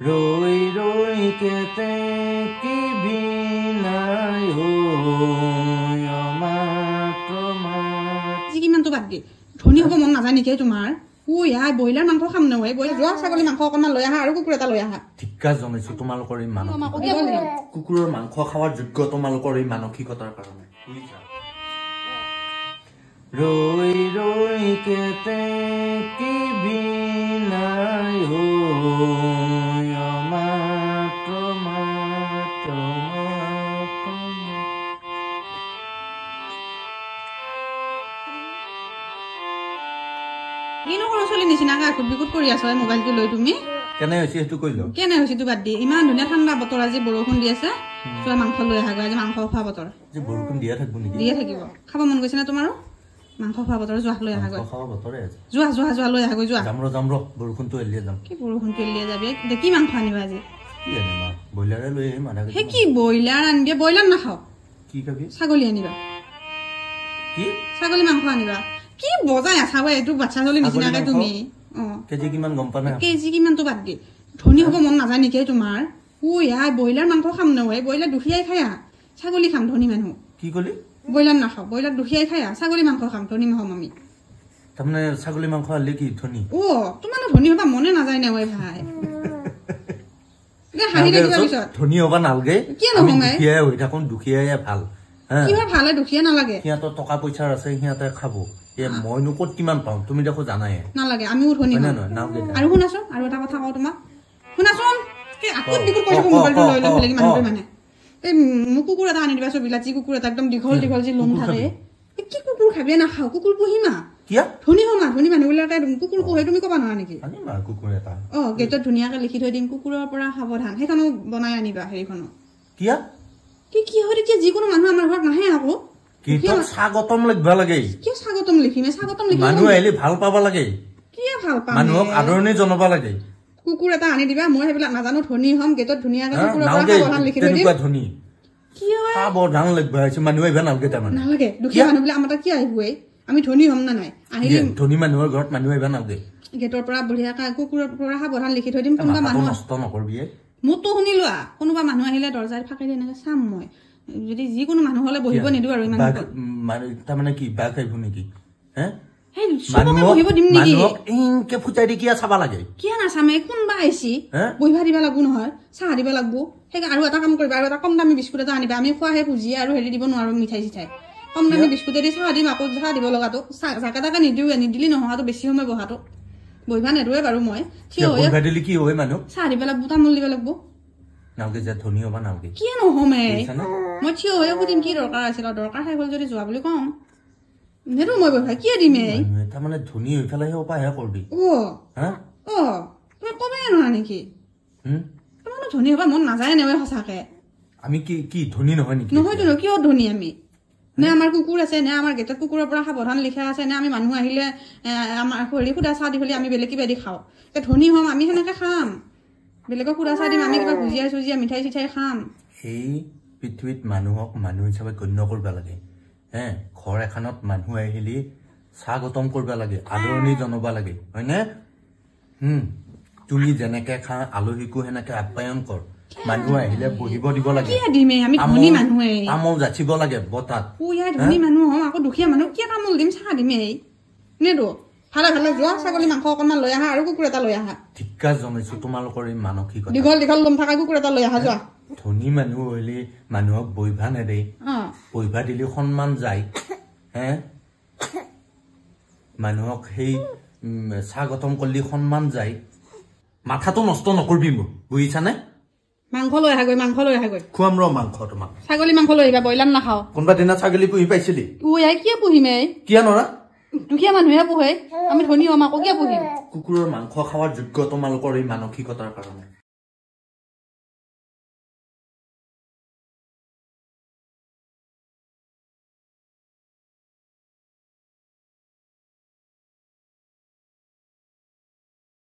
রই রই কেতে কি বিনায় কিমান তো বাদ দি ধনী হ'ব মন নাযায় নেকি তোমাৰ ব্ৰইলাৰ মাংস খাম নহয় যোৱা ছাগলী মাংস অকণমান লৈ আহা আৰু কুকুৰ এটা লৈ আহা ঠিকা জনাইছো তোমালোকৰ এই কুকুৰৰ মাংস খাৱাৰ যোগ্য তোমালোকৰ এই মানসিকতাৰ কাৰণে ৰৈ ৰৈ কেতে কি বিনায় কিনো সৰু ছোৱালী নিচিনাকে আকুট বিকুট কৰি আছো মোবাইলটো লৈ তুমি কেনে হৈছে সেইটো কৈ লও কেনে হৈছে তো বাদ দি ইমান ধুনীয়া ঠাণ্ডা বতৰ আজি বৰষুণ দি আছে যোৱা মাংস লৈ আহা আজি মাংস খোৱা বতৰ যে বৰষুণ দিয়া থাকিব নেকি দিয়া থাকিব খাব মন গৈছে না তোমাৰো মাংস খোৱা বতৰ যোৱা লৈ আহা খাৱা বতৰে আছে যোৱা যোৱা যোৱা লৈ আহা যোৱা যামৰো বৰষুণটো এলিয়ে যাম কি বৰষুণটো এলিয়ে যাবি কি মাংস আনিবা আজি কি আনিবা ব্ৰইলাৰে লৈ আহিম আধা হে কি ব্ৰইলাৰ আনিবা ব্ৰইলাৰ নাখাও কি খাবি ছাগলী আনিবা কি ছাগলী মাংস আনিবা কি বজাই আছা এইটো বাচ্চা জলি নিচিনাকে তুমি কেজি কিমান গম পা না কেজি কিমান তো বাদ দি ধনী হ'ব মন নাযায় নেকি তোমাৰ ব্ৰইলাৰ মাংস খাম নহয় ব্ৰইলাৰ দুখিয়াই খায়া ছাগলী খাম ধনী মানুহ কি কলি ব্ৰইলাৰ নাখাও ব্ৰইলাৰ দুখিয়াই খায়া ছাগলী মাংস খাম ধনী হম আমি তাৰমানে ছাগলী মাংস আনলে কি ধনী তোমাৰ ধনী হবা মনে নাযায় নে ভাই ধনী হবা নালগে আমি দুখীয়াই হৈ থাকোঁ দুখীয়াই ভাল কিবা ভালে দুখীয়া নালাগে সিহঁতৰ টকা পইচাৰ আছে সিহঁতে খাব মইনো ক'ত কিমান পাওঁ তুমি দেখো জানাই নালাগে আমিও ধনী আৰু শুনাচোন আৰু এটা কথা কওঁ তোমাক শুনাচোন আকৌ বিকুট কৰি মোবাইলটো লৈ লৈ ফেলে মানুহটো মানে এই মোক কুকুৰ এটা আনি দিবাচোন বিলাচী কুকুৰ এটা একদম দীঘল দীঘল যি লোম থাকে কি কুকুৰ খাবি নাখাও কুকুৰ পুহিমা কিয়া ধনী হমা ধনী মানুহবিলাকে কুকুৰ পোহে তুমি ক'বা নোৱাৰা নেকি কুকুৰ এটা গেটত ধুনীয়াকে লিখি থৈ দিম কুকুৰৰ পৰা সাৱধান সেইখনো বনাই আনিবা হেৰিখনো কিয়া কি হয় এতিয়া যিকোনো মানুহ আমাৰ ঘৰত নাহে আকৌ স্বাগতম লিখবা লাগে কিয় স্বাগতম লিখিমে স্বাগতম লিখিম মানুহ আহিলে ভাল পাব লাগে কিয় ভাল পাম মানুহক আদৰণি জনাব লাগে কুকুৰ এটা আনি দিবা মই সেইবিলাক নাজানো ধনী হম গেটত ধুনীয়াকে কুকুৰৰ পৰা সাৱধান লিখি থৈ দিম ধনী কিয় সাৱধান লিখবা আছে মানুহ আহিবা নালগে তাৰমানে নালাগে দুখীয়া মানুহবিলাক আমাৰ তাত কি আহিবই আমি ধনী হম না নাই আহিলে ধনী মানুহৰ ঘৰত মানুহ আহিবা নালগে গেটৰ পৰা বঢ়িয়াকে কুকুৰৰ পৰা সাৱধান লিখি থৈ দিম কোনোবা মানুহ নষ্ট নকৰবি মোৰতো শুনি লোৱা কোনোবা মানুহ আহিলে দৰ্জাৰ ফাঁকি দি এনেকে চাম মই যদি যিকোনো মানুহ হলে বহিব নিদো আৰু ইমান তাৰমানে কি বাঘ আহিব নেকি ফুটাই দি কিয় চাবা লাগে কিয় নাচামে কোনবা আহিছি বহিবা দিবা লাগবো নহয় চাহ দিবা লাগবো সেইকাৰণে আৰু এটা কাম কৰিবা আৰু এটা কম দামী বিস্কুট এটা আনিবা আমি খোৱাহে ভুজিয়া আৰু হেৰি দিব নোৱাৰো মিঠাই চিঠাই কম দামী বিস্কুটেদি চাহ দিম আকৌ চাহ দিব লগাটো জাকা তাকা নিদিওঁ নিদিলি নহোৱাটো বেছি সময় বহাটো বহিবা নেদোৱে বাৰু মই থিয় হৈ দিলে কি হয় মানুহ চাহ দিবা লাগবো তামোল দিবা লাগবো নালগে যে ধনী হবা নালগে কিয় নহমে মই থিয় হৈ সুধিম কি দৰকাৰ আছিল দৰকাৰ শেষ হ'ল যদি যোৱা বুলি কওঁ নেদো মই বহিবা কিয় দিমে তাৰমানে ধনী হৈ পেলাইহে উপায়হে কৰবি তুমি কবাই নোৱা নেকি তোমাৰ ধনী হবা মন নাযায় নে সঁচাকে আমি কি ধনী নহয় নেকি নহয়তো কিয় ধনী আমি নে আমাৰ কুকুৰ আছে নে আমাৰ গেটত কুকুৰৰ পৰা সাৱধান লিখা আছে নে আমি মানুহ আহিলে আমাৰ হেৰি সুধা চাহ দি পেলাই আমি বেলেগ কিবা দি খাওঁ ধনী হম আমি সেনেকে খাম বেলেগক সুধা চাহ দিম আমি কিবা ভুজিয়া চুজিয়া মিঠাই চিঠাই খাম সেই পৃথিৱীত মানুহক মানুহ হিচাপে গণ্য কৰিব লাগে ঘৰ এখনত মানুহ আহিলে স্বাগতম কৰিব লাগে আদৰণি জনাব লাগে হয়নে তুলি যেনেকে খা আলহীকো সেনেকে আপ্যায়ন কৰ মানুহ আহিলে বহিব দিব লাগে তামোল যাচিব লাগে বতাত ধনী মানুহ হম আকৌ দুখীয়া মানুহ কিয় তামোল দিম চাহ দিমে নেদো ভালে ভালে যোৱা ছাগলী মাংস অকণমান লৈ আহা আৰু কুকুৰ এটা লৈ আহা ঠিকা জনাইছো তোমালোকৰ এই মানসিকতা দীঘল দীঘল লম থকা কুকুৰ এটা লৈ আহা যোৱা ধনী মানুহ হলে মানুহক বহিবা নেদে বহিবা দিলে সন্মান যায় মানুহক সেই স্বাগতম কৰিলে সন্মান যায় মাথাটো নষ্ট নকৰবি মোৰ বুজিছানে মাংস লৈ আহাগৈ খুৱাম ৰ মাংস তোমাক ছাগলী মাংস লৈ আহিবা ব্ৰইলাৰ নাখাও কোনোবা দিনা ছাগলী পুহি পাইছিলি কিয় পুহিমে কিয় নৰা দুখীয়া মানুহে পোহে আমি ধনী হম আকৌ কিয় পুহিম কুকুৰৰ মাংস খাৱাৰ যোগ্য তোমালোকৰ এই মানসিকতাৰ কাৰণে